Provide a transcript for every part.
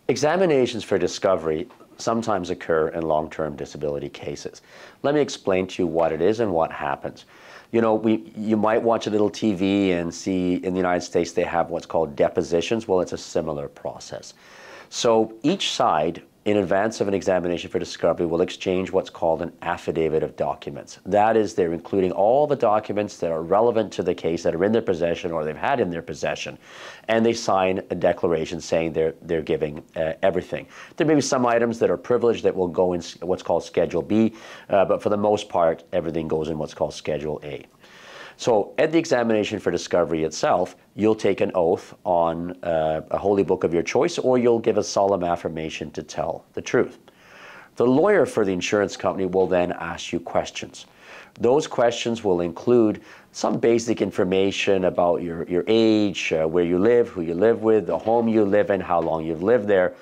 Examinations for discovery sometimes occur in long-term disability cases. Let me explain to you what it is and what happens. You know, you might watch a little TV and see in the United States they have what's called depositions. Well, it's a similar process. So each side, in advance of an examination for discovery, will exchange what's called an affidavit of documents. That is, they're including all the documents that are relevant to the case that are in their possession or they've had in their possession, and they sign a declaration saying they're giving everything. There may be some items that are privileged that will go in what's called Schedule B, but for the most part, everything goes in what's called Schedule A. So at the examination for discovery itself, you'll take an oath on a holy book of your choice, or you'll give a solemn affirmation to tell the truth. The lawyer for the insurance company will then ask you questions. Those questions will include some basic information about your age, where you live, who you live with, the home you live in, how long you've lived there.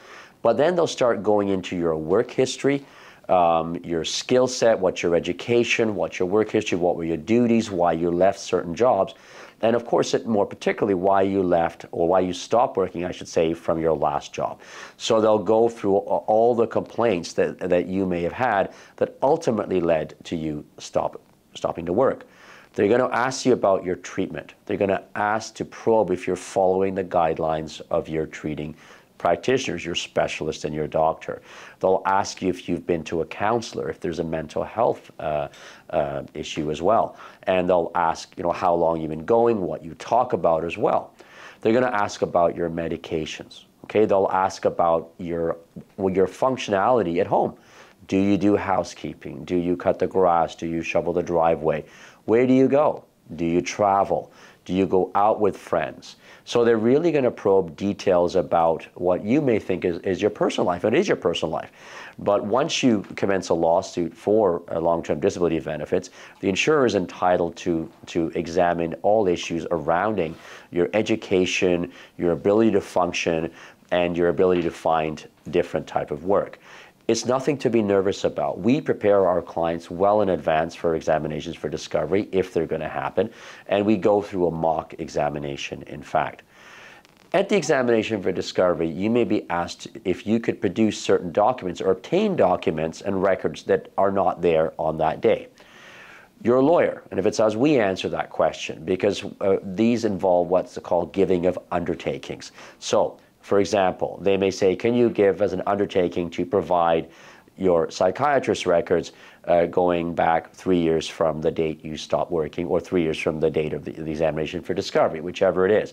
But then they'll start going into your work history, your skill set, what's your education, what's your work history, what were your duties, why you left certain jobs, and of course, more particularly, why you left, or why you stopped working, I should say, from your last job. So they'll go through all the complaints that you may have had that ultimately led to you stopping to work. They're going to ask you about your treatment. They're going to ask to probe if you're following the guidelines of your treating practitioners, your specialist and your doctor. They'll ask you if you've been to a counselor, if there's a mental health issue as well. And they'll ask, how long you've been going, what you talk about as well. They're going to ask about your medications. Okay, they'll ask about your functionality at home. Do you do housekeeping? Do you cut the grass? Do you shovel the driveway? Where do you go? Do you travel? Do you go out with friends? So they're really going to probe details about what you may think is your personal life. It is your personal life. But once you commence a lawsuit for long-term disability benefits, the insurer is entitled to examine all issues surrounding your education, your ability to function, and your ability to find different type of work. It's nothing to be nervous about. We prepare our clients well in advance for examinations for discovery, if they're going to happen, and we go through a mock examination, in fact. At the examination for discovery, you may be asked if you could produce certain documents or obtain documents and records that are not there on that day. You're a lawyer, and if it's us, we answer that question, because these involve what's called giving of undertakings. So, for example, they may say, can you give as an undertaking to provide your psychiatrist records going back 3 years from the date you stopped working, or 3 years from the date of the examination for discovery, whichever it is.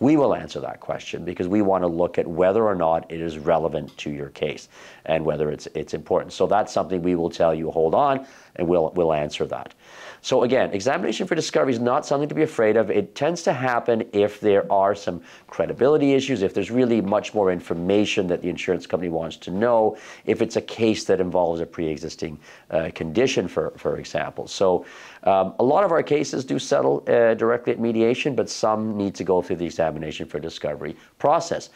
We will answer that question because we want to look at whether or not it is relevant to your case and whether it's important. So that's something we will tell you, hold on, and we'll answer that. So again, examination for discovery is not something to be afraid of. It tends to happen if there are some credibility issues, if there's really much more information that the insurance company wants to know, if it's a case that involves a pre-existing condition, for example. So a lot of our cases do settle directly at mediation, but some need to go through the examination for discovery process.